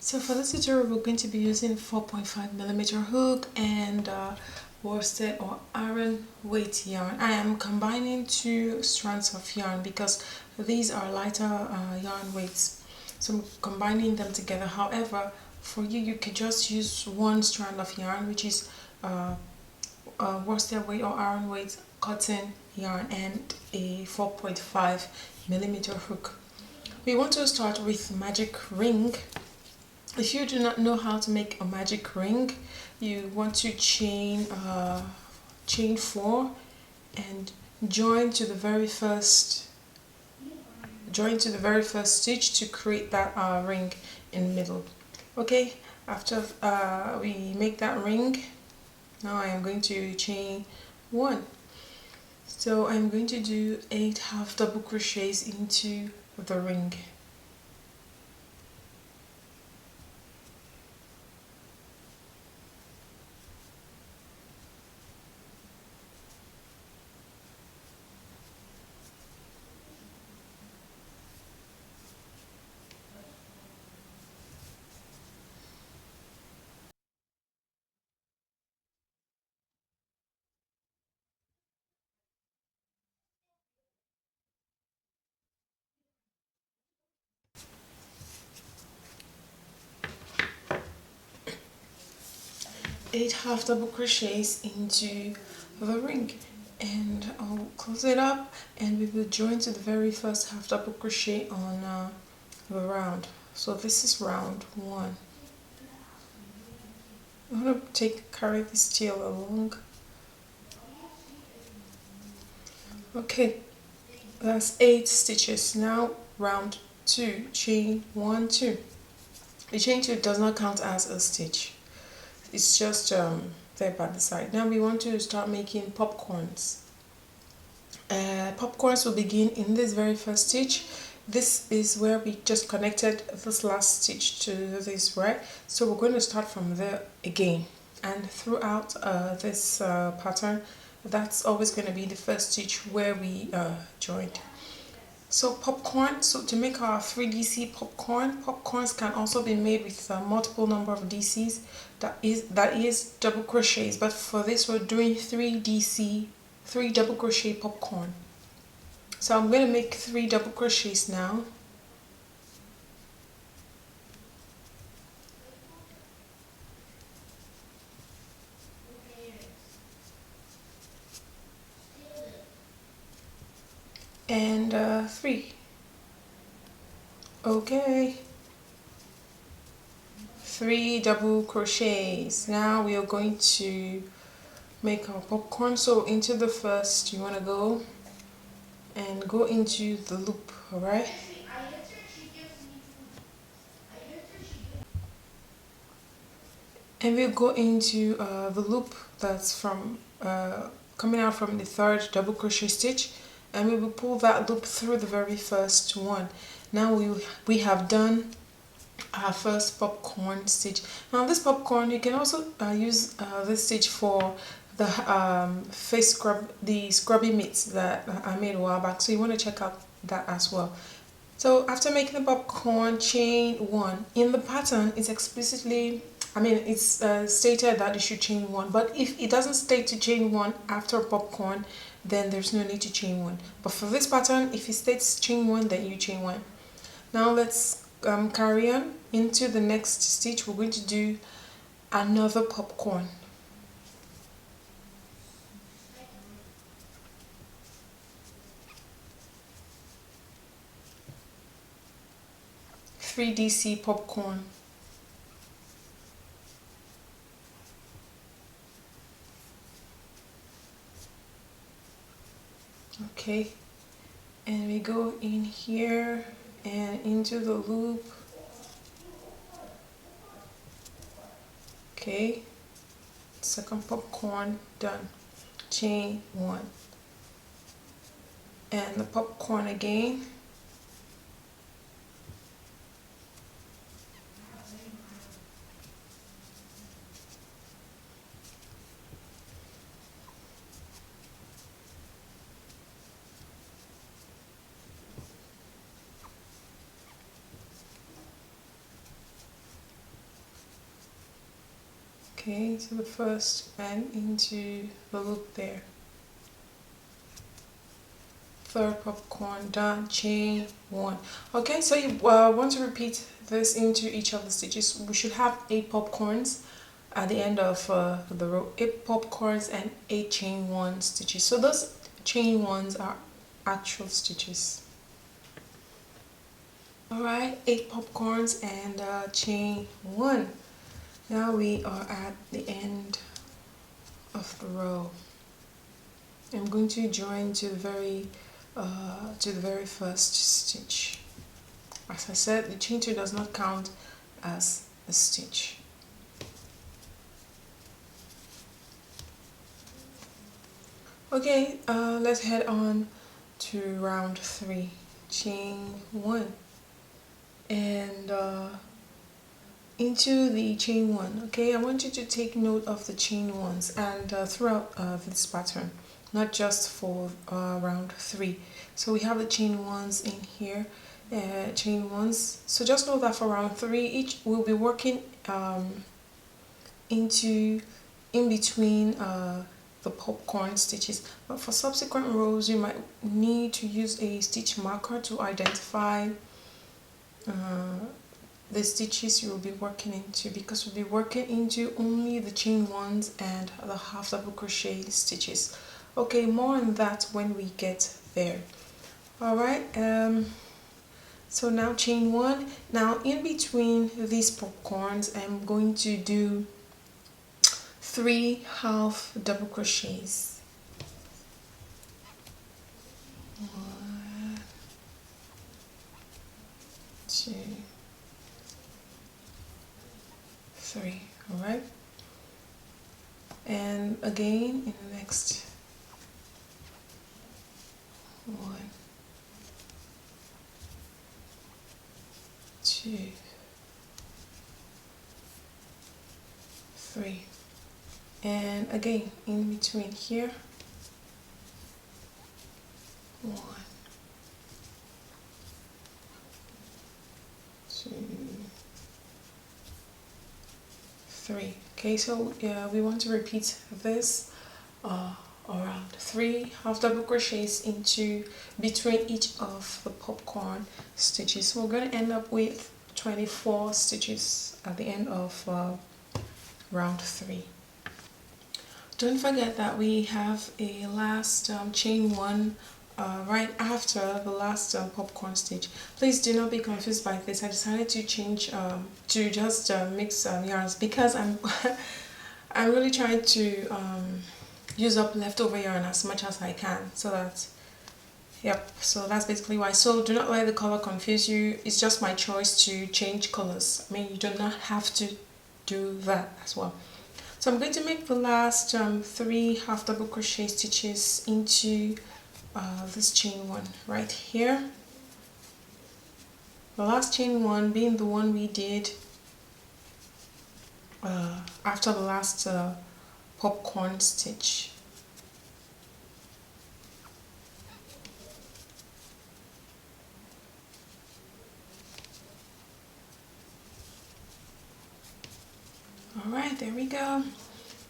So for this tutorial, we're going to be using 4.5mm hook and worsted or aran weight yarn. I am combining two strands of yarn because these are lighter yarn weights. So I'm combining them together. However, for you, you can just use one strand of yarn, which is worsted weight or aran weight cotton yarn and a 4.5mm hook. We want to start with magic ring. If you do not know how to make a magic ring, you want to chain 4 and join to the very first stitch to create that ring in the middle. Okay, after we make that ring, now I am going to chain 1. So I'm going to do 8 half double crochets into the ring. 8 half double crochets into the ring, and I'll close it up and we will join to the very first half double crochet on the round. So this is round 1. I'm going to carry this tail along. Okay, that's 8 stitches. Now round 2, chain 1, 2. The chain 2 does not count as a stitch. It's just there by the side. Now we want to start making popcorns. Popcorns will begin in this very first stitch. This is where we just connected this last stitch to this, right? So we're going to start from there again, and throughout this pattern, that's always going to be the first stitch where we joined. So popcorn, so to make our 3DC popcorns can also be made with a multiple number of DCs. That is double crochets, but for this we're doing 3 double crochet popcorn. So I'm going to make 3 double crochets now. And 3. Okay. 3 double crochets. Now we are going to make our popcorn. So into the first, you want to go and go into the loop, all right? And we'll go into the loop that's from coming out from the 3rd double crochet stitch, and we will pull that loop through the very first one. Now we have done our first popcorn stitch. Now this popcorn, you can also use this stitch for the face scrub, the scrubby mitts that I made a while back, so you want to check out that as well. So after making the popcorn, chain 1. In the pattern, it's explicitly, it's stated that you should chain 1, but if it doesn't state to chain 1 after popcorn, then there's no need to chain 1. But for this pattern, if it states chain 1, then you chain 1. Now let's carry on into the next stitch. We're going to do another popcorn. DC popcorn. Okay, and we go in here and into the loop. Okay, second popcorn done. Chain 1 and the popcorn again. Okay, to the first and into the loop there. Third popcorn done, chain one. Okay, so you want to repeat this into each of the stitches. We should have 8 popcorns at the end of the row, 8 popcorns and 8 chain one stitches. So those chain ones are actual stitches. All right, 8 popcorns and chain one. Now we are at the end of the row. I'm going to join to the very first stitch. As I said, the chain 2 does not count as a stitch. Okay, let's head on to round 3. Chain 1 and into the chain 1. Okay, I want you to take note of the chain 1s and throughout this pattern, not just for round 3. So we have the chain 1s in here, chain 1s. So just know that for round 3, each will be working in between the popcorn stitches. But for subsequent rows, you might need to use a stitch marker to identify the stitches you will be working into, because we'll be working into only the chain 1s and the half double crochet stitches. Okay, more on that when we get there. All right, so now chain 1. Now in between these popcorns, I'm going to do 3 half double crochets. 1, 2, 3. All right, and again in the next 1, 2, 3, and again in between here 1, 2, 3. Okay, so we want to repeat this around 3 half double crochets into between each of the popcorn stitches. So we're going to end up with 24 stitches at the end of round 3. Don't forget that we have a last chain 1 right after the last popcorn stitch. Please do not be confused by this. I decided to change to just mix yarns because I'm I'm really trying to use up leftover yarn as much as I can, so that, yep, so that's basically why. So do not let the color confuse you. It's just my choice to change colors. I mean, you do not have to do that as well. So I'm going to make the last 3 half double crochet stitches into this chain 1 right here. The last chain 1 being the one we did after the last popcorn stitch. Alright, there we go.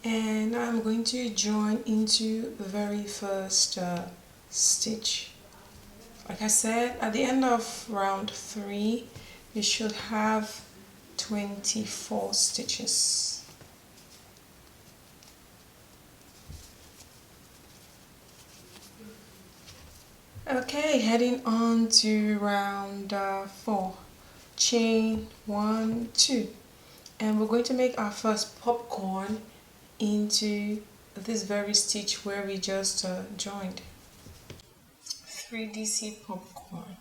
And now I'm going to join into the very first stitch. Like I said, at the end of round 3, you should have 24 stitches. Okay, heading on to round 4. Chain 1, 2. And we're going to make our first popcorn into this very stitch where we just joined. 3DC popcorn.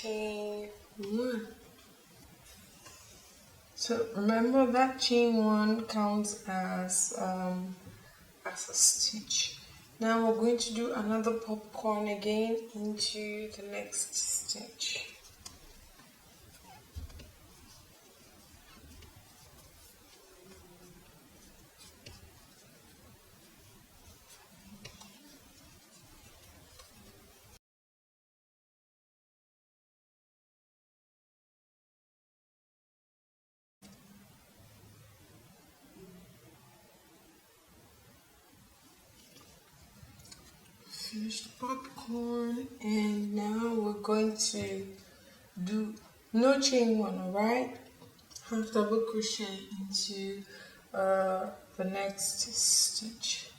chain 1. So remember that chain 1 counts as a stitch. Now we're going to do another popcorn again into the next stitch. Finish the popcorn, and now we're going to do no chain 1, alright? Half double crochet into the next stitch.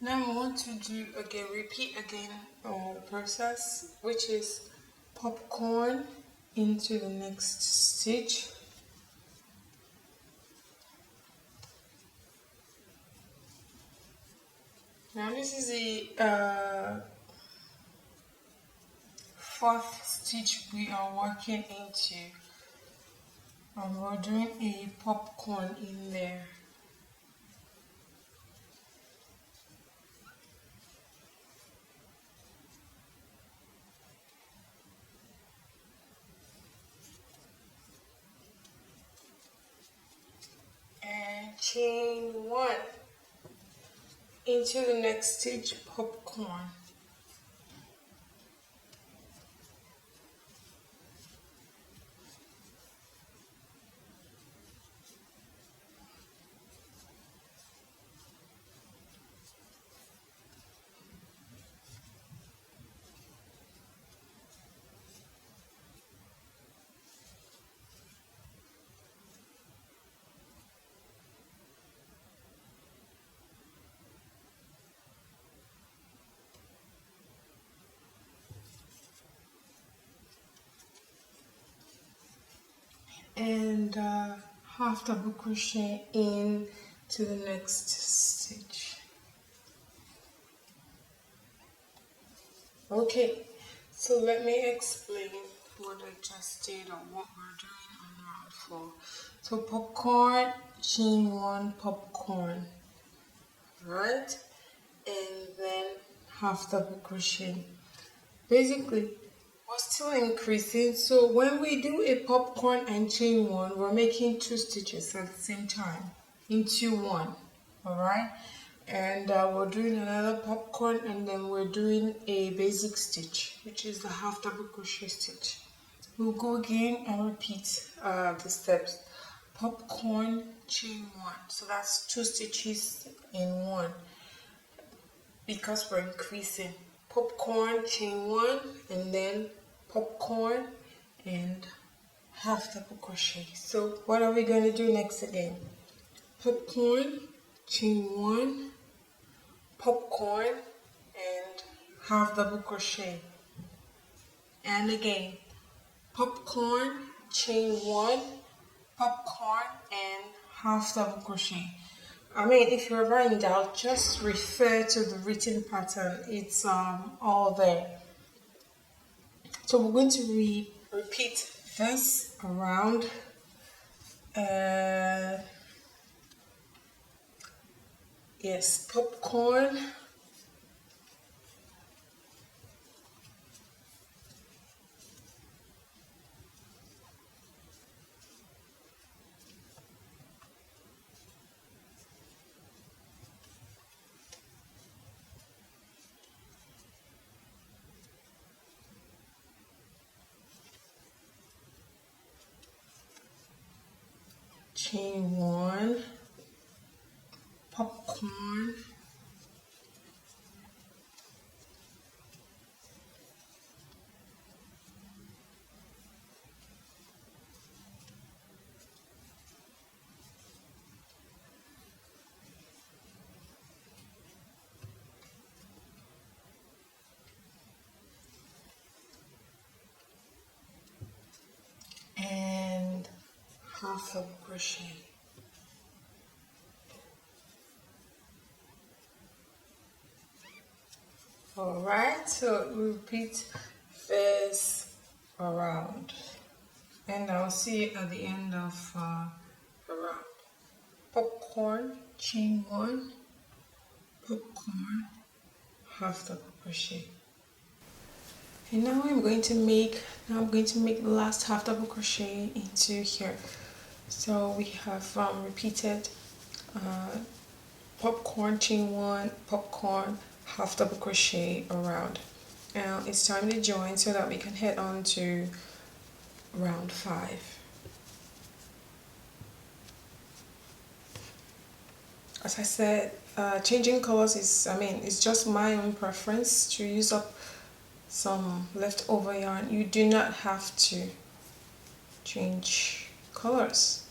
Now I want to do again, repeat again the process, which is popcorn into the next stitch. Now this is the 4th stitch we are working into, and we're doing a popcorn in there. And chain 1 into the next stitch, popcorn. And half double crochet in to the next stitch. Okay, so let me explain what I just did or what we're doing on round 4. So popcorn, chain 1, popcorn, right? And then half double crochet. Basically, we're still increasing, so when we do a popcorn and chain 1, we're making 2 stitches at the same time into 1, alright? And we're doing another popcorn, and then we're doing a basic stitch, which is the half double crochet stitch. We'll go again and repeat the steps. Popcorn, chain 1, so that's 2 stitches in 1 because we're increasing. Popcorn, chain 1, and then popcorn and half double crochet. So what are we going to do next again? Popcorn, chain 1, popcorn and half double crochet. And again, popcorn, chain 1, popcorn and half double crochet. I mean, if you're ever in doubt, just refer to the written pattern. It's all there. So we're going to repeat this around. Yes, popcorn, chain 1, popcorn, and half double crochet. Alright, so we repeat this around, and I'll see you at the end of the round. Popcorn, chain one, popcorn, half double crochet. And now I'm going to make the last half double crochet into here. So we have repeated popcorn, chain one, popcorn, half double crochet around. Now it's time to join so that we can head on to round 5. As I said, changing colors is, it's just my own preference to use up some leftover yarn. You do not have to change colors.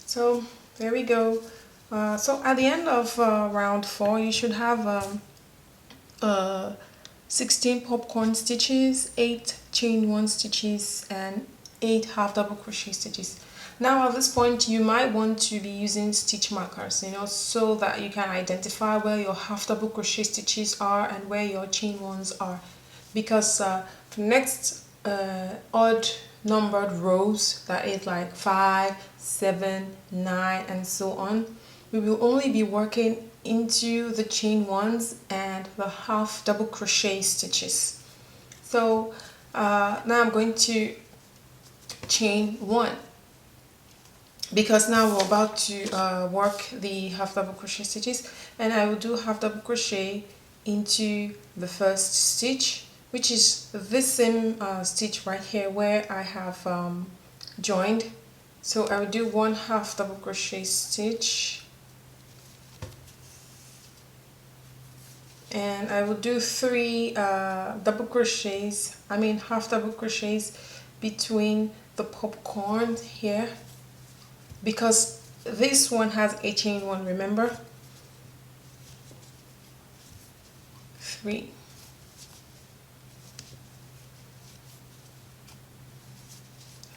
So there we go. So at the end of round 4, you should have 16 popcorn stitches, 8 chain 1 stitches, and 8 half double crochet stitches. Now at this point you might want to be using stitch markers, so that you can identify where your half double crochet stitches are and where your chain ones are, because the next odd numbered rows, that is like 5, 7, 9 and so on, we will only be working into the chain ones and the half double crochet stitches. So now I'm going to chain 1, because now we're about to work the half double crochet stitches, and I will do half double crochet into the first stitch, which is this same stitch right here where I have joined. So I will do 1 half double crochet stitch, and I will do 3 half double crochets between the popcorn here, because this one has a chain 1, remember? 3.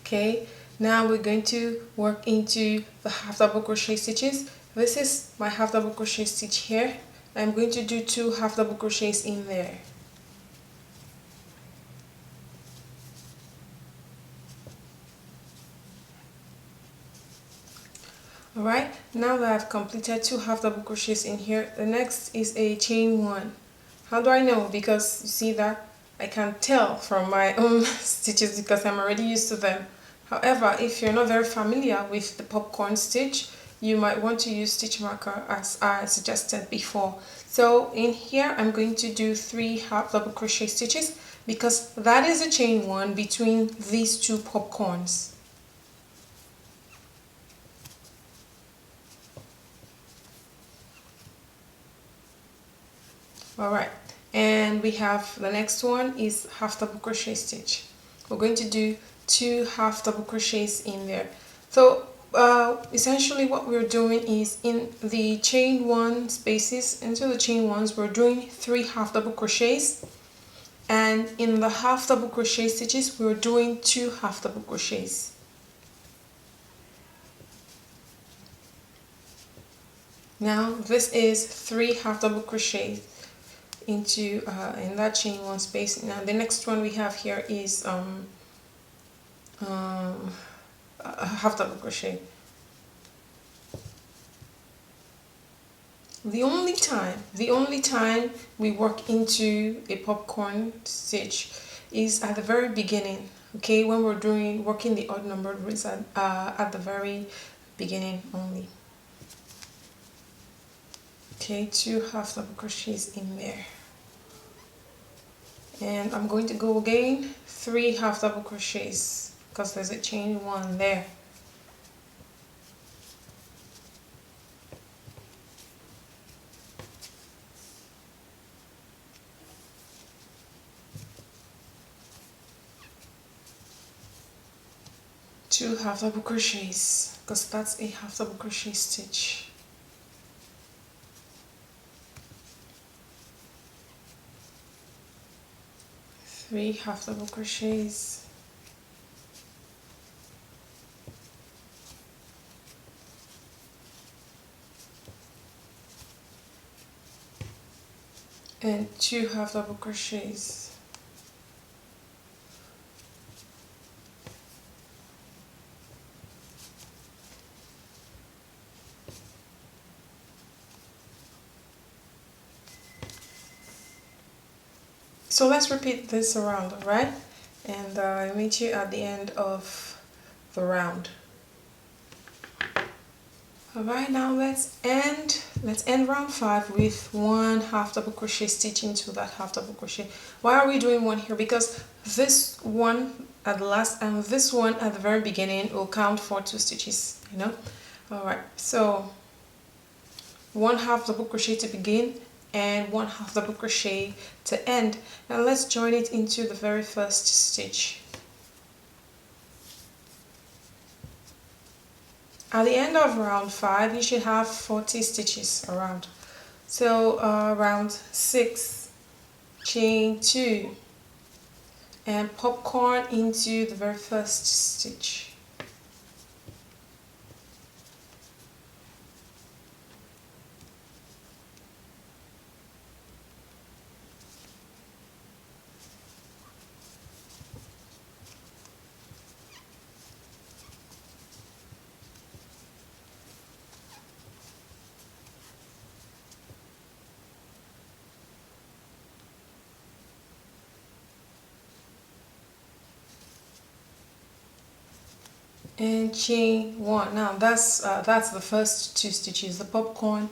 Okay, now we're going to work into the half double crochet stitches. This is my half double crochet stitch here. I'm going to do 2 half double crochets in there. Alright, now that I've completed 2 half double crochets in here, the next is a chain 1. How do I know? Because you see that I can tell from my own stitches because I'm already used to them. However, if you're not very familiar with the popcorn stitch, you might want to use stitch marker as I suggested before. So in here I'm going to do 3 half double crochet stitches, because that is a chain 1 between these 2 popcorns. Alright, and we have the next one is half double crochet stitch. We're going to do 2 half double crochets in there. So essentially what we're doing is, in the chain 1 spaces, into the chain 1s, we're doing 3 half double crochets, and in the half double crochet stitches we're doing 2 half double crochets. Now this is 3 half double crochets into in that chain 1 space. Now the next one we have here is a half double crochet. The only time we work into a popcorn stitch is at the very beginning, okay, when we're working the odd numbered rows at the very beginning only. Okay, 2 half double crochets in there, and I'm going to go again 3 half double crochets because there's a chain 1 there. Two half double crochets, because that's a half double crochet stitch. Three half double crochets, and 2 half double crochets. So let's repeat this around, alright? And I'll meet you at the end of the round. Alright, now let's end round 5 with 1 half double crochet stitch into that half double crochet. Why are we doing 1 here? Because this one at the last and this one at the very beginning will count for 2 stitches, you know? Alright, so 1 half double crochet to begin and 1 half double crochet to end. Now let's join it into the very first stitch. At the end of round 5 you should have 40 stitches around. So round 6, chain 2 and popcorn into the very first stitch. And chain 1. Now that's the first 2 stitches, the popcorn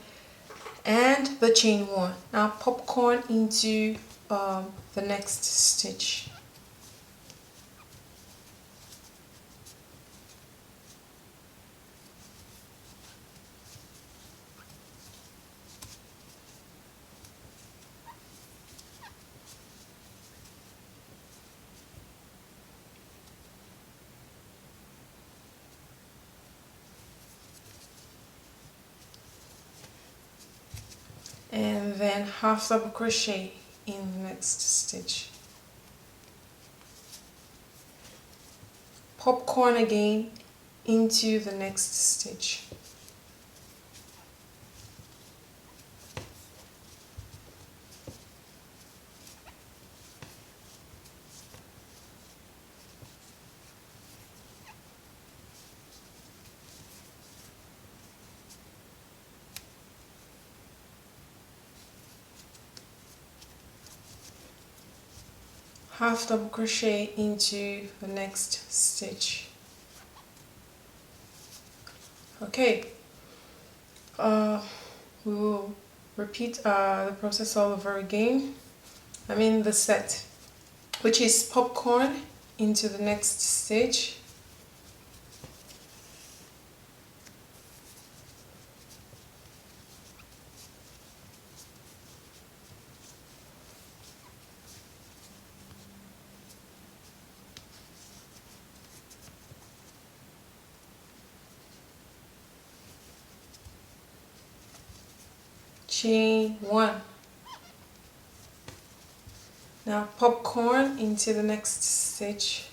and the chain 1. Now popcorn into the next stitch. And then half double crochet in the next stitch. Popcorn again into the next stitch. Half double crochet into the next stitch. Okay, we will repeat the process all over again. I mean the set, which is popcorn into the next stitch, chain 1. Now popcorn into the next stitch,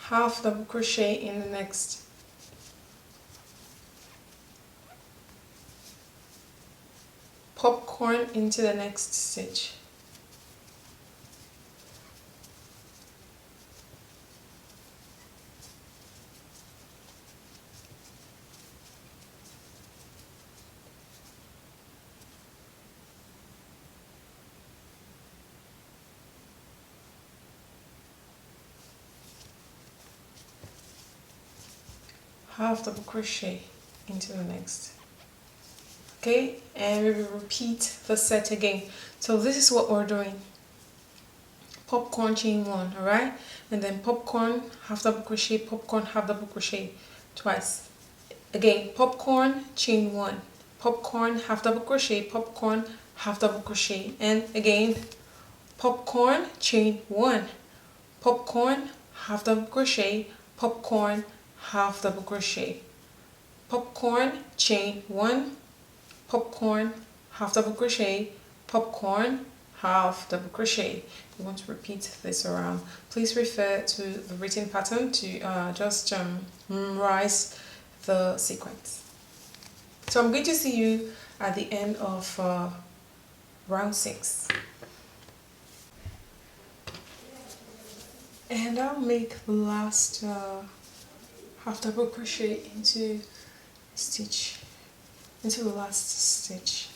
half double crochet in the next, popcorn into the next stitch, half double crochet into the next. Okay, and we will repeat the set again. So this is what we're doing: popcorn, chain 1, all right, and then popcorn, half double crochet, popcorn, half double crochet twice. Again, popcorn, chain 1, popcorn, half double crochet, popcorn, half double crochet, and again popcorn, chain 1, popcorn, half double crochet, popcorn, half double crochet, popcorn, chain 1, popcorn, half double crochet, popcorn, half double crochet. You want to repeat this around. Please refer to the written pattern to just memorize the sequence. So I'm going to see you at the end of round 6. And I'll make the last half double crochet into the last stitch,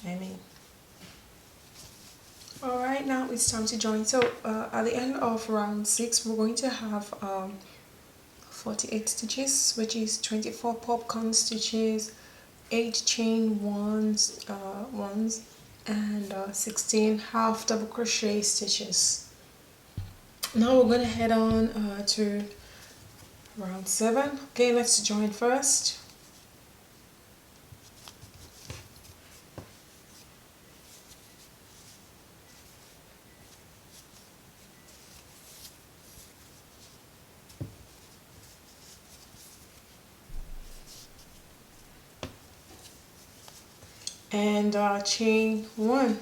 Alright, now it's time to join. So at the end of round 6 we're going to have 48 stitches, which is 24 popcorn stitches, 8 chain ones, and 16 half double crochet stitches. Now we're going to head on to round 7. Okay, let's join first. And chain 1,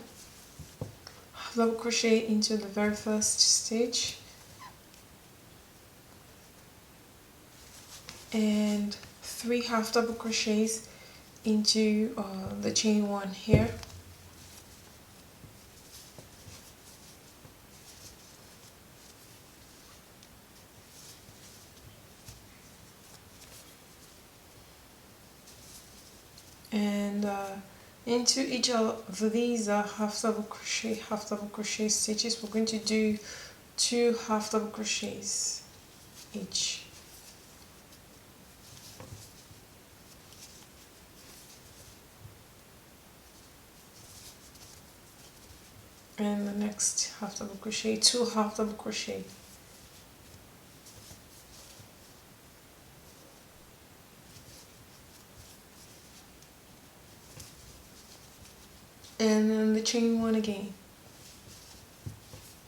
half double crochet into the very first stitch, and 3 half double crochets into the chain 1 here, and into each of these half double crochet stitches we're going to do 2 half double crochets each. And the next half double crochet, 2 half double crochet. And then the chain 1 again,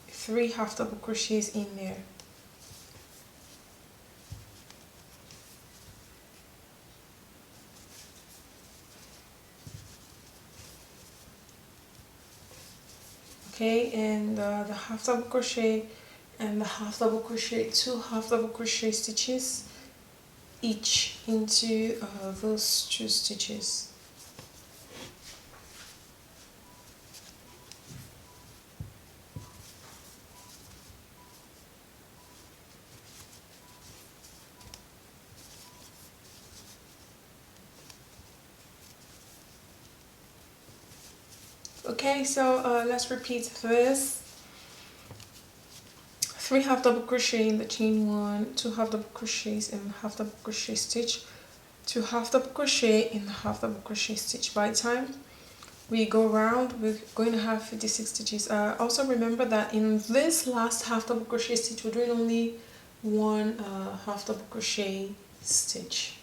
3 half double crochets in there. Okay, and the half double crochet and the half double crochet, 2 half double crochet stitches each into those 2 stitches. Okay, so let's repeat this. 3 half double crochet in the chain 1, 2 half double crochets in the half double crochet stitch, 2 half double crochet in the half double crochet stitch. By the time we go around, we're going to have 56 stitches. Also remember that in this last half double crochet stitch we're doing only 1 half double crochet stitch.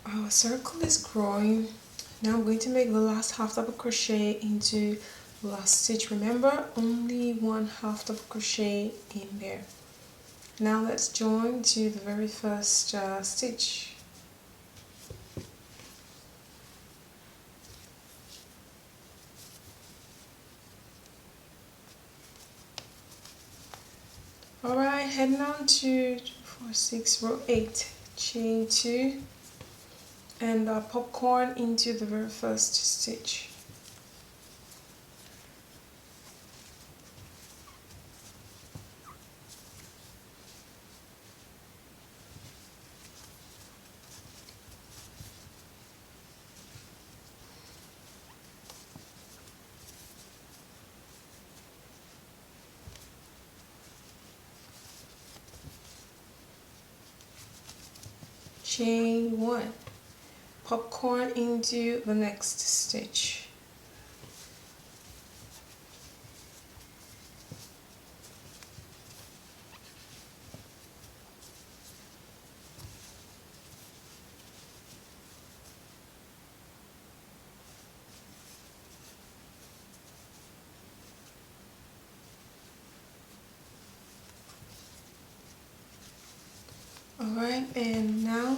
Our circle is growing. Now I'm going to make the last half double crochet into the last stitch. Remember, only 1 half double crochet in there. Now let's join to the very first stitch. Alright, heading on to 4, 6, row 8, chain 2, and popcorn into the very first stitch. Chain 1, popcorn into the next stitch. Alright, and now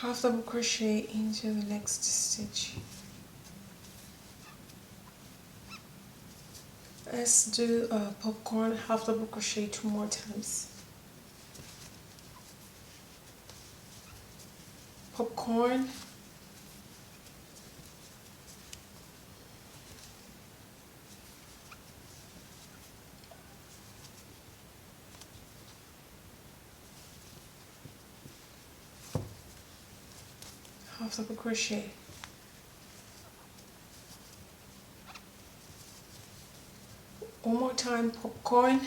half double crochet into the next stitch. Let's do a popcorn half double crochet 2 more times. Popcorn, half double crochet, one more time, popcorn,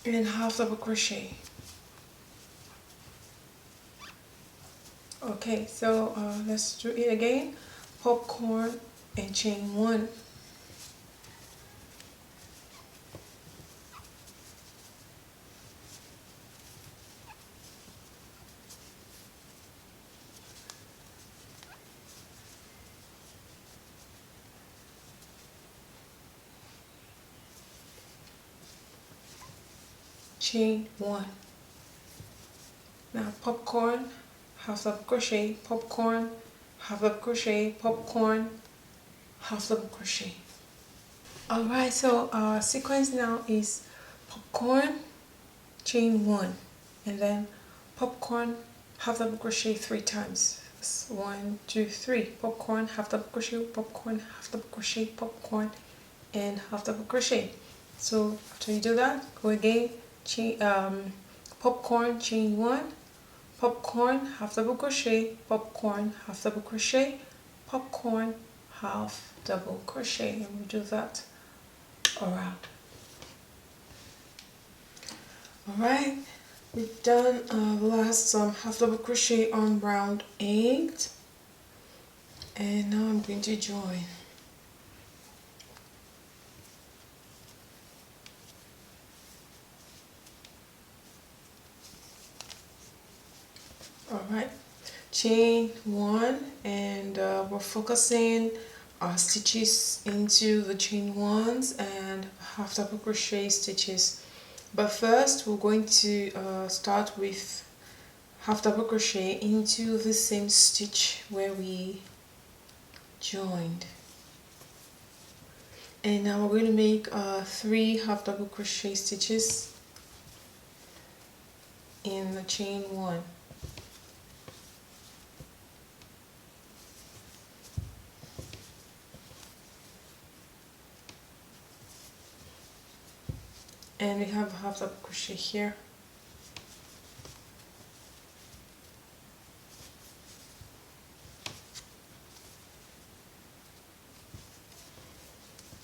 and half double crochet. Okay, so let's do it again. Popcorn and chain 1. Chain 1. Now popcorn, half double crochet, popcorn, half double crochet, popcorn, half double crochet. Alright, so our sequence now is popcorn, chain 1, and then popcorn, half double crochet 3 times. 1, 2, 3. Popcorn, half double crochet, popcorn, half double crochet, popcorn, and half double crochet. So after you do that, go again, popcorn, chain 1, popcorn, half double crochet, popcorn, half double crochet, popcorn, half double crochet, and we do that around. Alright, we've done the last half double crochet on round 8, and now I'm going to join. Alright, chain 1, and we're focusing our stitches into the chain 1s and half double crochet stitches. But first we're going to start with half double crochet into the same stitch where we joined. And now we're going to make 3 half double crochet stitches in the chain 1. And we have a half double crochet here.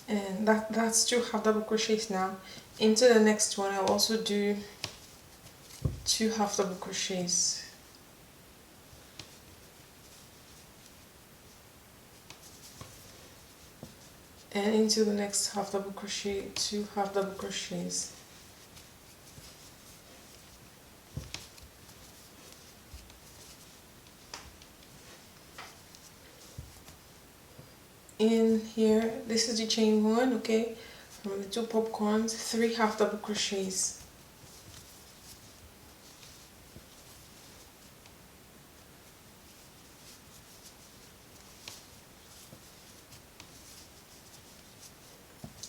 And that's 2 half double crochets now. Into the next one I'll also do 2 half double crochets. And into the next half double crochet, 2 half double crochets. In here, this is the chain 1, okay, from the 2 popcorns, 3 half double crochets.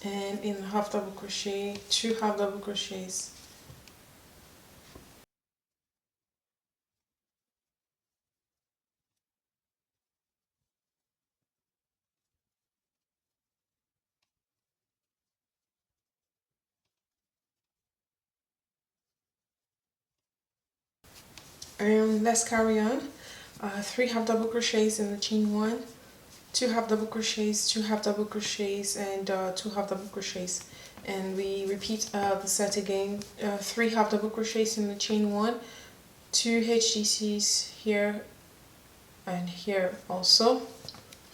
And in the half double crochet, 2 half double crochets. And let's carry on. 3 half double crochets in the chain 1, 2 half double crochets, 2 half double crochets, and 2 half double crochets. And we repeat the set again. 3 half double crochets in the chain 1, 2 HDCs here and here also.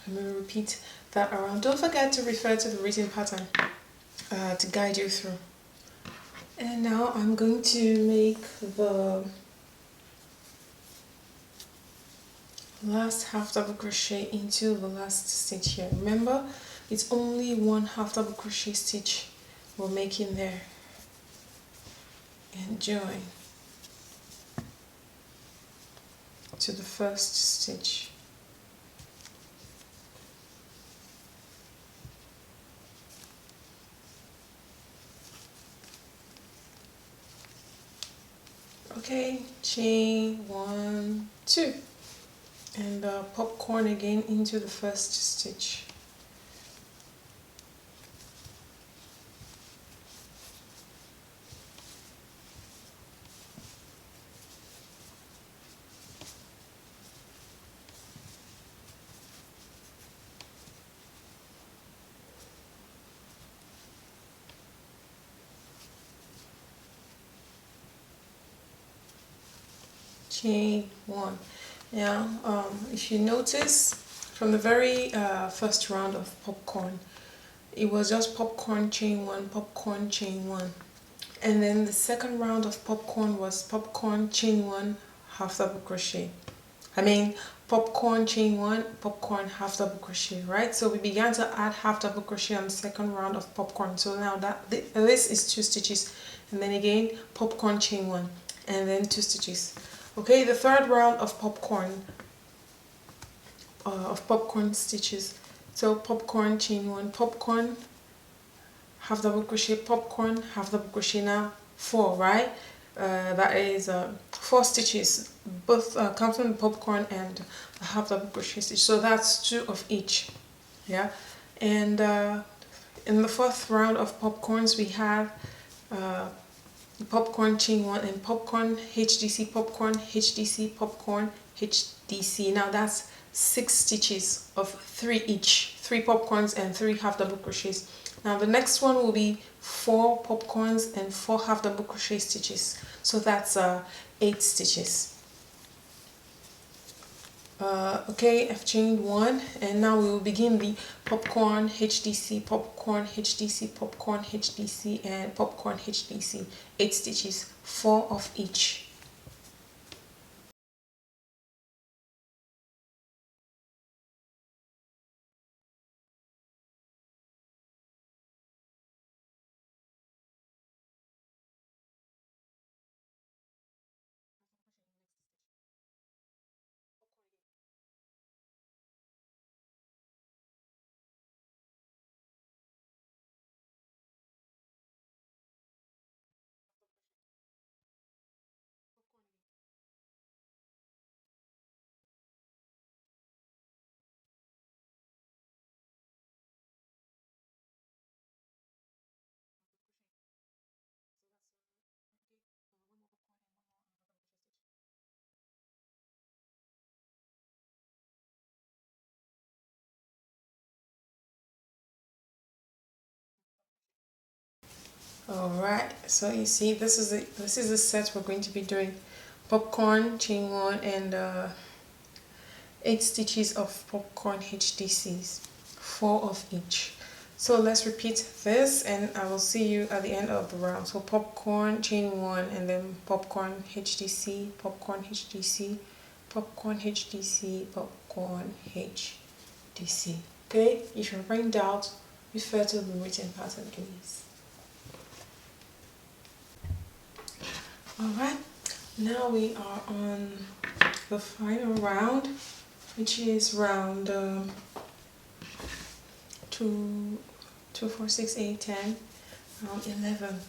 and we will repeat that around. Don't forget to refer to the written pattern to guide you through. And now I'm going to make the last half double crochet into the last stitch here. Remember, it's only one half double crochet stitch we're making there, and join to the first stitch. Okay, chain 1, 2, and popcorn again into the first stitch. Chain 1. Now, if you notice from the very first round of popcorn, it was just popcorn chain 1, popcorn chain 1, and then the second round of popcorn was popcorn chain 1, half double crochet. Popcorn chain 1, popcorn half double crochet, right? So we began to add half double crochet on the second round of popcorn. So now this is 2 stitches, and then again popcorn chain 1, and then 2 stitches. Okay, the third round of popcorn stitches. So popcorn chain 1, popcorn half double crochet, popcorn half double crochet. Now 4, right? That is 4 stitches, both counting the popcorn and the half double crochet stitch. So that's 2 of each. Yeah, and in the fourth round of popcorns we have popcorn chain 1 and popcorn HDC, popcorn HDC, popcorn HDC. Now that's 6 stitches of 3 each, 3 popcorns and 3 half double crochets. Now the next one will be 4 popcorns and 4 half double crochet stitches. So that's 8 stitches. Okay, I've chained 1, and now we will begin the popcorn HDC, popcorn HDC, popcorn HDC, and popcorn HDC. 8 stitches, 4 of each. Alright, so you see this is the set we're going to be doing. Popcorn chain 1 and 8 stitches of popcorn HDCs, 4 of each. So let's repeat this, and I will see you at the end of the round. So popcorn chain 1 and then popcorn HDC, popcorn HDC, popcorn HDC, popcorn HDC. Okay, if you're in doubt, refer to the written pattern, please. Alright, now we are on the final round, which is round 2, 4, 6, 8, 10, round 11.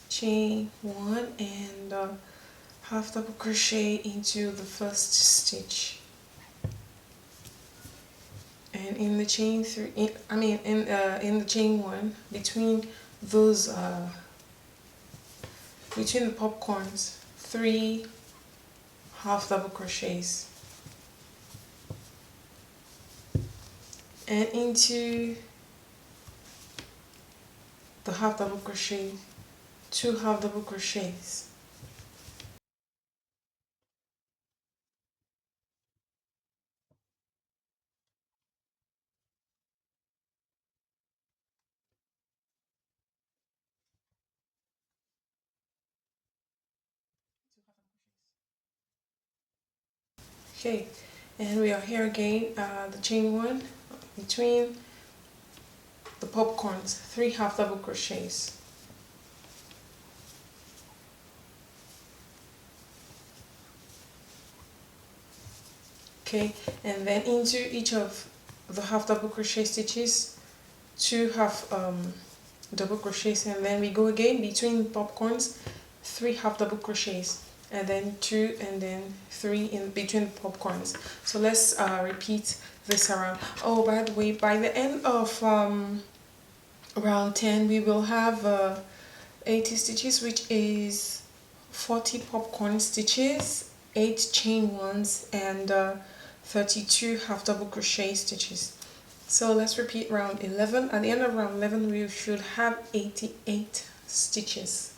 Chain 1 and half double crochet into the first stitch. And in the chain 3, in the chain 1, between those between the popcorns, 3 half double crochets, and into the half double crochet, 2 half double crochets, Okay, and we are here again, the chain one between the popcorns, 3 half double crochets. Okay, and then into each of the half double crochet stitches, 2 half double crochets, and then we go again between popcorns, 3 half double crochets, and then 2 and then 3 in between popcorns. So let's repeat this around. Oh, by the way, by the end of round 10 we will have 80 stitches, which is 40 popcorn stitches, 8 chain ones, and 32 half double crochet stitches. So let's repeat round 11. At the end of round 11 we should have 88 stitches.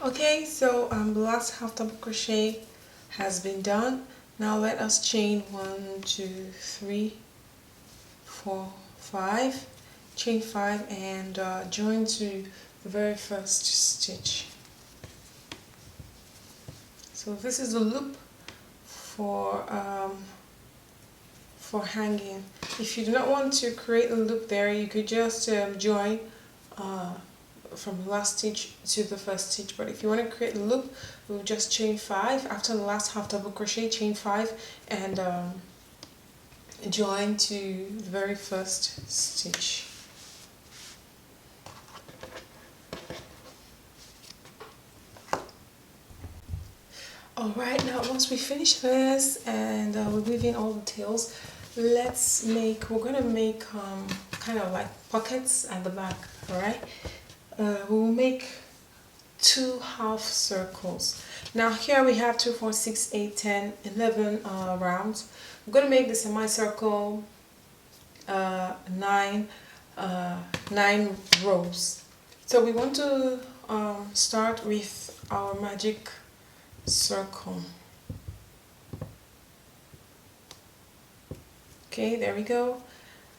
Okay, so the last half double crochet has been done. Now let us chain 1, 2, 3, 4, 5, chain 5, and join to the very first stitch. So this is the loop for hanging. If you do not want to create a loop there, you could just join from the last stitch to the first stitch. But if you want to create a loop, we'll just chain 5 after the last half double crochet, chain 5, and join to the very first stitch. Alright, now once we finish this and we're weaving all the tails, we're gonna make kind of like pockets at the back. Alright, we'll make 2 half circles. Now here we have 2, 4, 6, 8, 10, 11 rounds. I'm gonna make the semicircle 9 rows. So we want to start with our magic circle. Okay, there we go.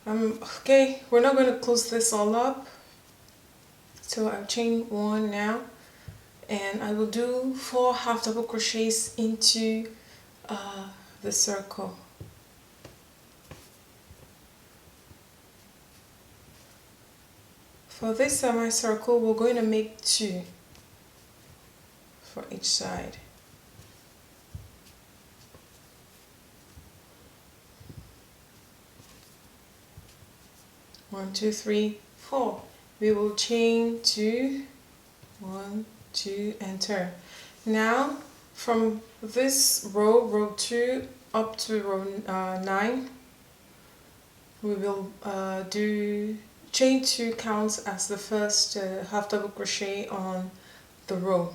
Okay, we're not going to close this all up, so I'll chain 1 now, and I will do 4 half double crochets into the circle. For this semicircle we're going to make 2 for each side. One, 2, 3, 4. We will chain 2, 1, 2, and turn. Now from this row 2 up to row 9, we will do chain 2 counts as the first half double crochet on the row,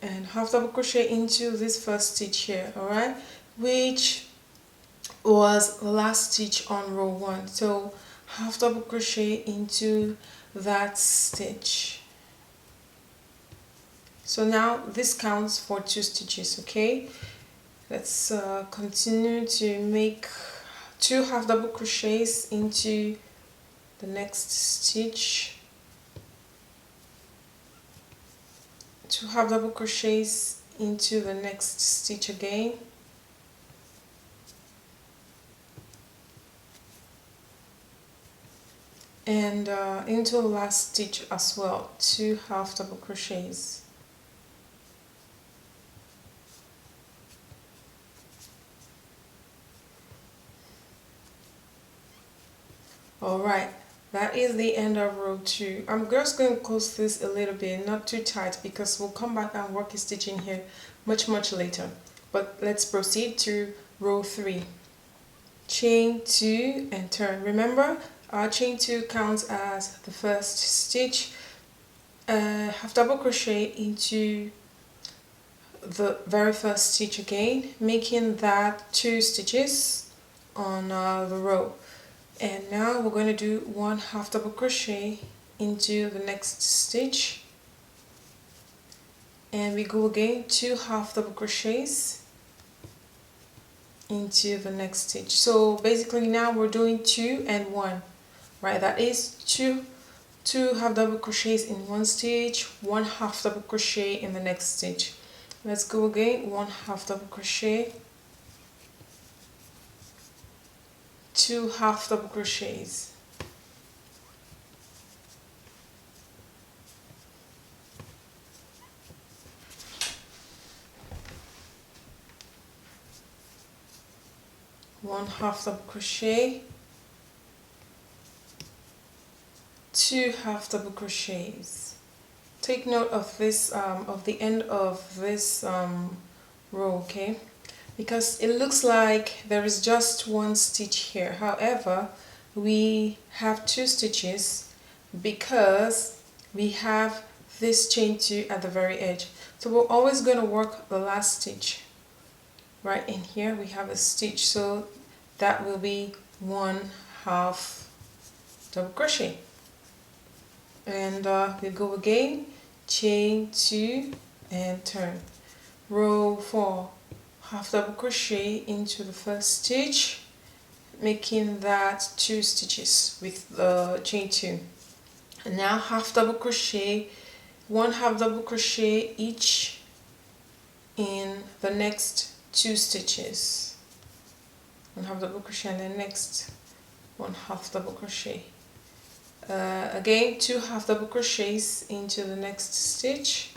and half double crochet into this first stitch here, alright, which was the last stitch on row 1. So half double crochet into that stitch. So now this counts for 2 stitches. Okay, let's continue to make 2 half double crochets into the next stitch, 2 half double crochets into the next stitch again, and into the last stitch as well, 2 half double crochets. Alright, that is the end of row 2. I'm just going to close this a little bit, not too tight, because we'll come back and work a stitch in here much later. But let's proceed to row 3. Chain 2 and turn. Remember, our chain 2 counts as the first stitch. Half double crochet into the very first stitch again, making that 2 stitches on the row. And now we're going to do 1 half double crochet into the next stitch, and we go again 2 half double crochets into the next stitch. So basically now we're doing 2 and 1, right? That is two half double crochets in one stitch, 1 half double crochet in the next stitch. Let's go again. 1 half double crochet, 2 half double crochets, one half double crochet, 2 half double crochets. Take note of this, of the end of this row, okay? Because it looks like there is just one stitch here. However, we have 2 stitches because we have this chain 2 at the very edge. So we're always going to work the last stitch. Right in here we have a stitch, so that will be 1 half double crochet. And we go again, chain 2 and turn. Row 4, half double crochet into the first stitch, making that 2 stitches with the chain 2. And now half double crochet, 1 half double crochet each in the next 2 stitches. 1 half double crochet and then next 1 half double crochet. Again 2 half double crochets into the next stitch,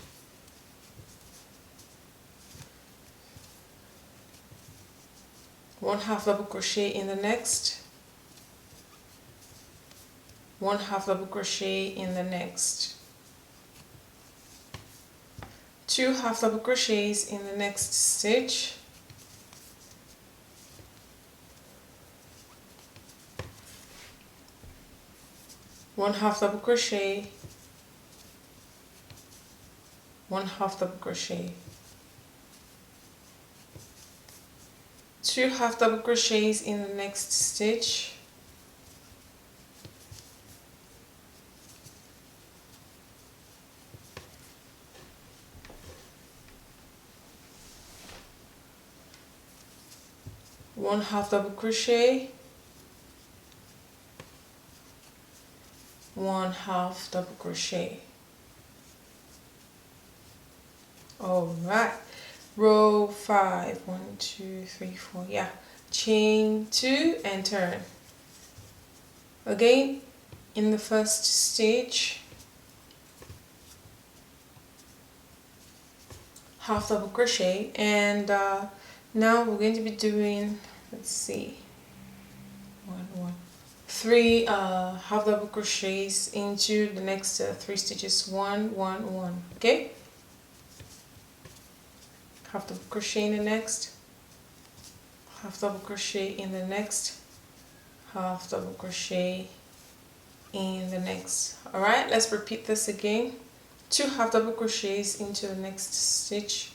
one half double crochet in the next, 1 half double crochet in the next, 2 half double crochets in the next stitch, one half double crochet, 1 half double crochet, 2 half double crochets in the next stitch, one half double crochet, 1 half double crochet. All right, row 5, 1 2 3 4, yeah, chain 2 and turn. Again in the first stitch, half double crochet, and now we're going to be doing, let's see, 3 half double crochets into the next 3 stitches, 1 1 1, okay? Half double crochet in the next, half double crochet in the next, half double crochet in the next. All right, let's repeat this again. 2 half double crochets into the next stitch,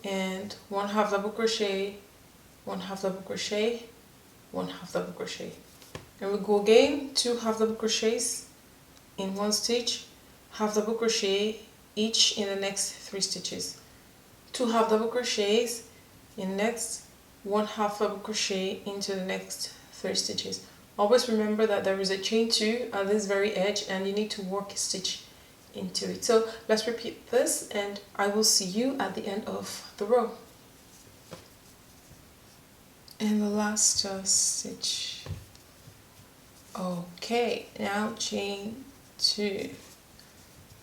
and 1 half double crochet, 1 half double crochet, 1 half double crochet. And we go again, 2 half double crochets in one stitch, half double crochet each in the next 3 stitches, 2 half double crochets in next, 1 half double crochet into the next 3 stitches. Always remember that there is a chain 2 at this very edge and you need to work a stitch into it. So let's repeat this and I will see you at the end of the row. And the last stitch. Okay, now chain 2.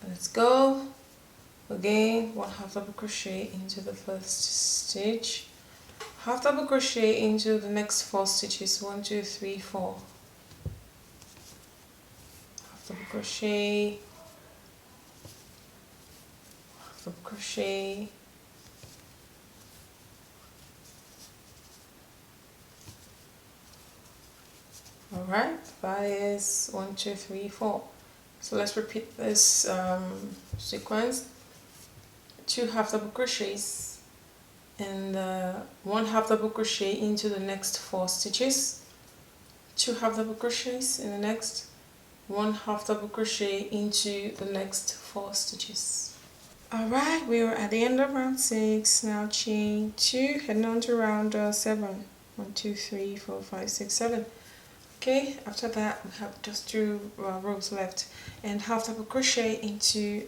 Let's go. Again, 1 half double crochet into the first stitch, half double crochet into the next 4 stitches, 1 2 3 4, half double crochet, half double crochet, all right, that is 1 2 3 4. So let's repeat this sequence. 2 half double crochets and 1 half double crochet into the next 4 stitches, 2 half double crochets in the next, 1 half double crochet into the next 4 stitches. Alright, we are at the end of round 6. Now chain 2, heading on to round 7. 1 2 3 4 5 6 7. Okay, after that we have just 2 rows left, and half double crochet into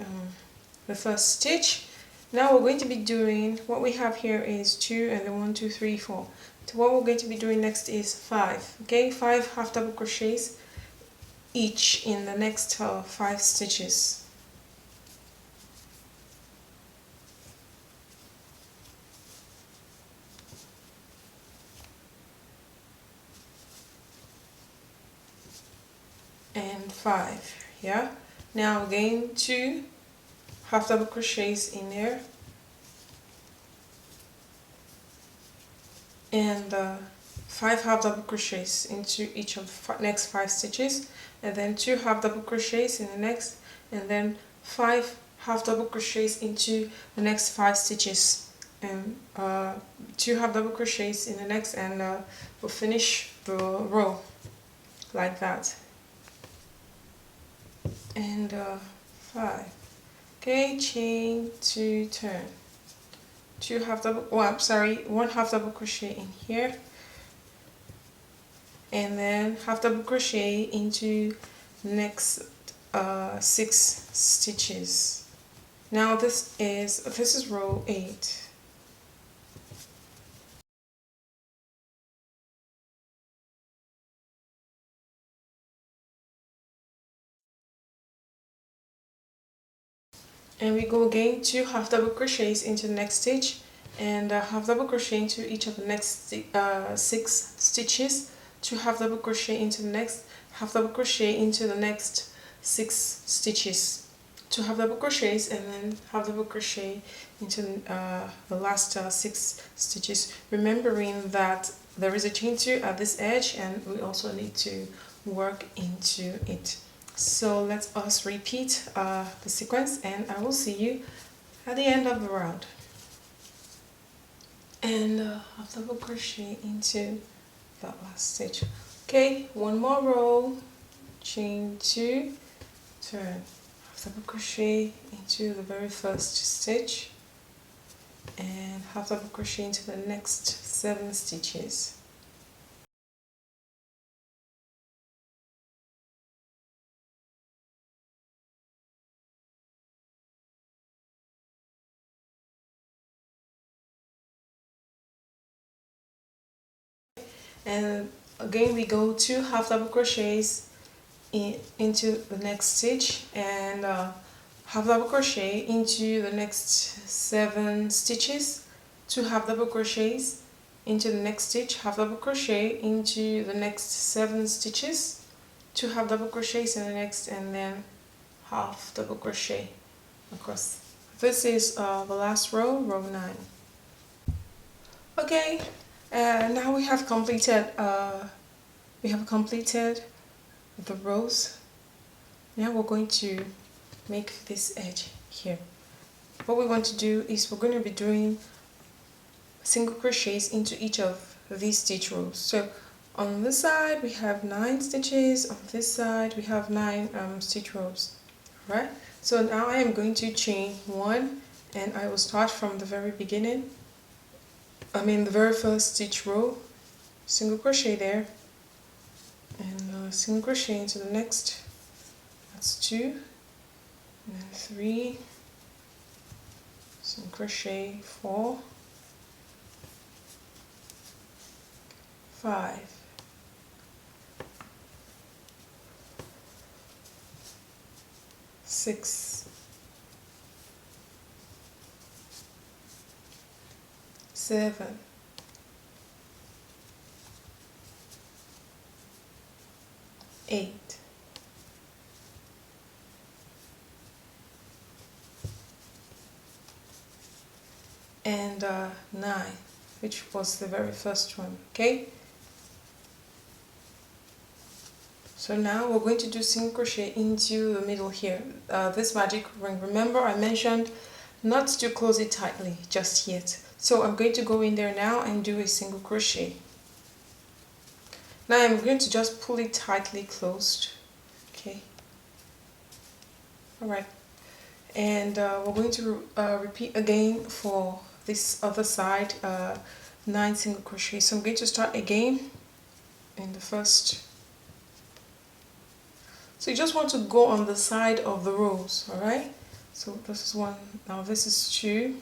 the first stitch. Now we're going to be doing, what we have here is 2 and then 1, 2, 3, 4. So what we're going to be doing next is 5. Okay, 5 half double crochets each in the next 5 stitches. And 5. Yeah, now again 2 half double crochets in there, and 5 half double crochets into each of the next 5 stitches, and then 2 half double crochets in the next, and then 5 half double crochets into the next 5 stitches, and 2 half double crochets in the next, and we'll finish the row like that. And 5. Okay, chain 2, turn. 1 half double crochet in here, and then half double crochet into the next 6 stitches. Now this is row 8. And we go again 2 half double crochets into the next stitch, and half double crochet into each of the next 6 stitches, 2 half double crochet into the next, half double crochet into the next 6 stitches, 2 half double crochets, and then half double crochet into the last 6 stitches, remembering that there is a chain 2 at this edge and we also need to work into it. So let us repeat the sequence, and I will see you at the end of the round. And half double crochet into that last stitch. Okay, 1 more row, chain 2, turn, half double crochet into the very first stitch, and half double crochet into the next 7 stitches. And again we go 2 half double crochets into the next stitch, and half double crochet into the next 7 stitches, 2 half double crochets into the next stitch, half double crochet into the next 7 stitches, 2 half double crochets in the next, and then half double crochet across. This is the last row, row 9. Okay, now we have completed the rows. Now we're going to make this edge here. What we want to do is we're going to be doing single crochets into each of these stitch rows. So on this side we have 9 stitches, on this side we have 9 stitch rows, right? So now I am going to chain 1, and I will start from the very beginning. The very first stitch row, single crochet there, and single crochet into the next. That's 2, and then 3, single crochet, 4, 5, 6, 7, 8, 9, which was the very first one. Okay, so now we're going to do single crochet into the middle here, this magic ring. Remember I mentioned not to close it tightly just yet, so I'm going to go in there now and do a single crochet. Now I'm going to just pull it tightly closed. Okay, alright, and we're going to repeat again for this other side, 9 single crochets. So I'm going to start again in the first So you just want to go on the side of the rows, all right? So this is one, now this is two.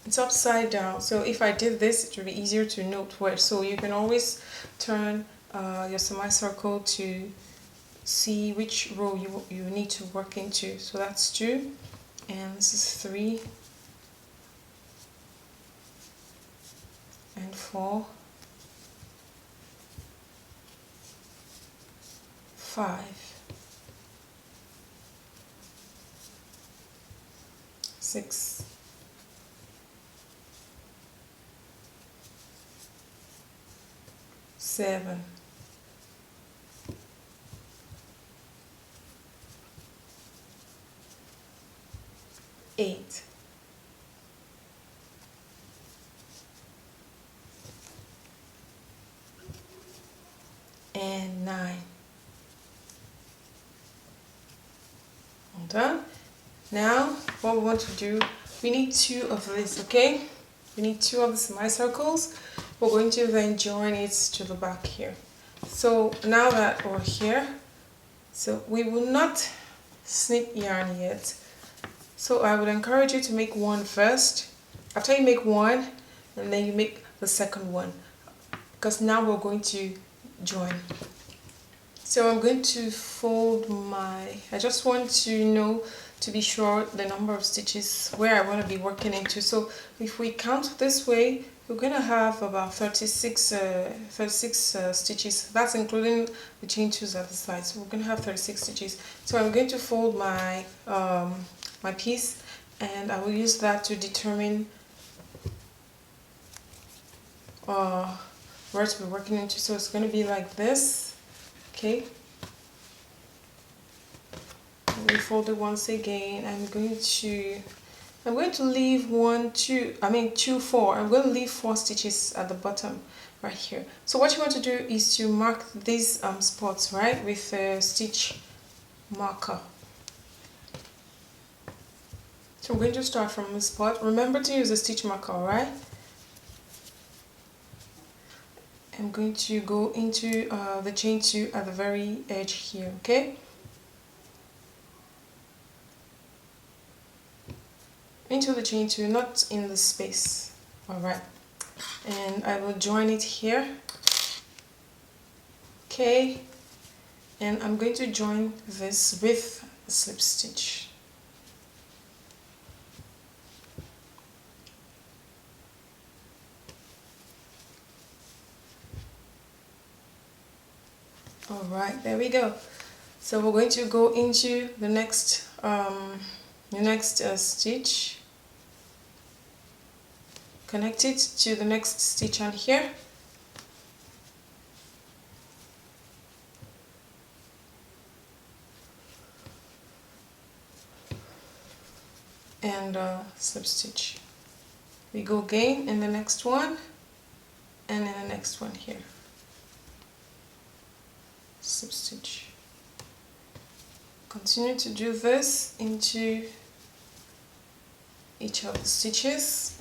It's upside down, so if I did this, it would be easier to note where. So you can always turn your semicircle to see which row you need to work into. So that's 2, and this is 3, and 4, 5, 6, 7, 8, and 9. All done. Now what we want to do, we need 2 of this, okay? We need 2 of the semicircles. We're going to then join it to the back here. So now that we're here, so we will not snip yarn yet. So I would encourage you to make one first. After you make one, and then you make the second one, because now we're going to join. So I'm going to fold my, I just want to know, to be sure, the number of stitches where I want to be working into. So if we count this way, we're going to have about 36 stitches. That's including the chain 2s at the side. So we're going to have 36 stitches. So I'm going to fold my my piece, and I will use that to determine where to be working into. So it's going to be like this, okay? We fold it once again. I'm going to leave 2, 4. I'm going to leave 4 stitches at the bottom right here. So what you want to do is to mark these spots, right, with a stitch marker. So I'm going to start from this spot. Remember to use a stitch marker, all right? I'm going to go into the chain 2 at the very edge here, okay? Into the chain 2, not in the space, all right? And I will join it here, okay? And I'm going to join this with a slip stitch. All right, there we go. So we're going to go into the next stitch. Connect it to the next stitch on here. And slip stitch. We go again in the next one, and in the next one here. Slip stitch. Continue to do this into each of the stitches.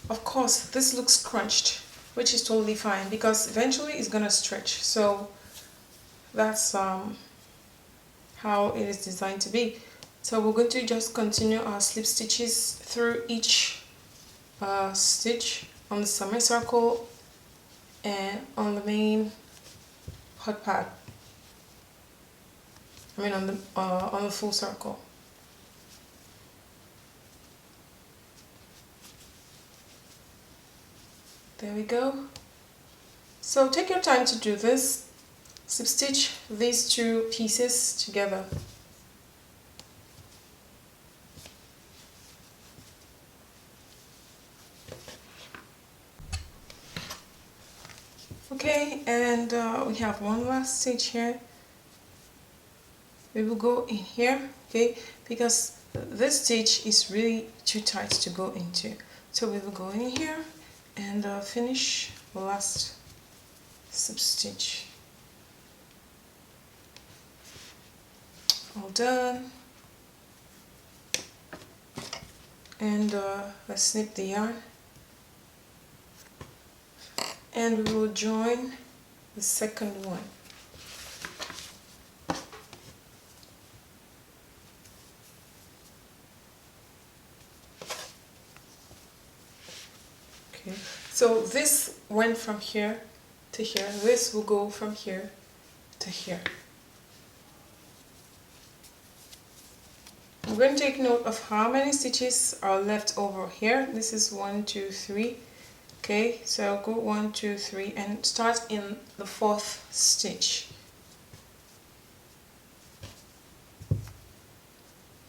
Of course, this looks crunched, which is totally fine because eventually it's gonna stretch. So that's how it is designed to be. So we're going to just continue our slip stitches through each stitch on the semicircle and on the main hot pad. I mean on the full circle. There we go. So take your time to do this. Slip stitch these 2 pieces together. Okay, and we have one last stitch here. We will go in here, okay, because this stitch is really too tight to go into. So we will go in here and finish the last slip stitch. All done. And let's snip the yarn. And we will join the second one. Okay, so this went from here to here. This will go from here to here. I'm going to take note of how many stitches are left over here. This is 1, 2, 3. Okay, so I'll go 1, 2, 3 and start in the 4th stitch.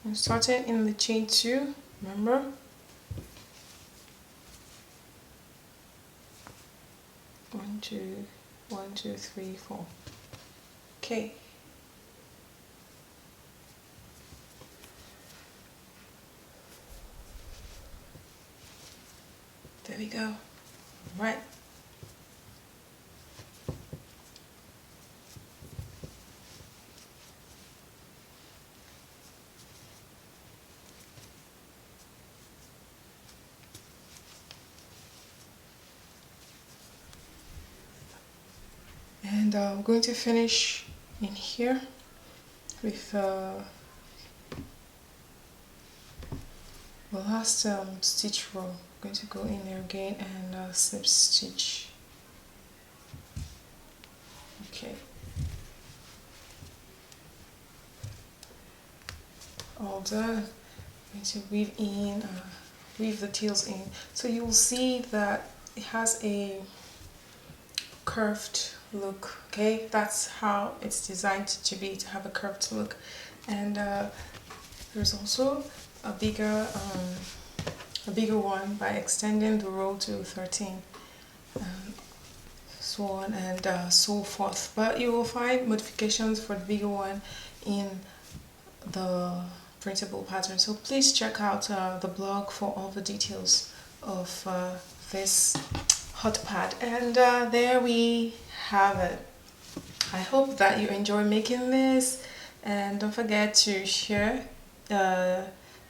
I'm starting in the chain 2, remember? One, two, three, 4. Okay. There we go. Right. And I'm going to finish in here with the last stitch row. I'm going to go in there again and slip stitch. Okay. All done. I'm going to weave in, weave the tails in. So you will see that it has a curved look. Okay, that's how it's designed to be, to have a curved look. And there's also a bigger one by extending the row to 13, so on and so forth. But you will find modifications for the bigger one in the printable pattern, so please check out the blog for all the details of this hot pad. And there we have it. I hope that you enjoy making this, and don't forget to share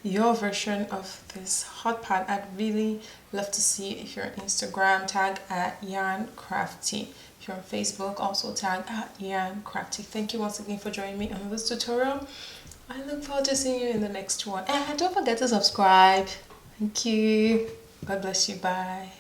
your version of this hot pad. I'd really love to see it. If you're on Instagram, tag at Craftee. If you're on Facebook, also tag at Craftee. Thank you once again for joining me on this tutorial. I look forward to seeing you in the next one, and don't forget to subscribe. Thank you. God bless you. Bye.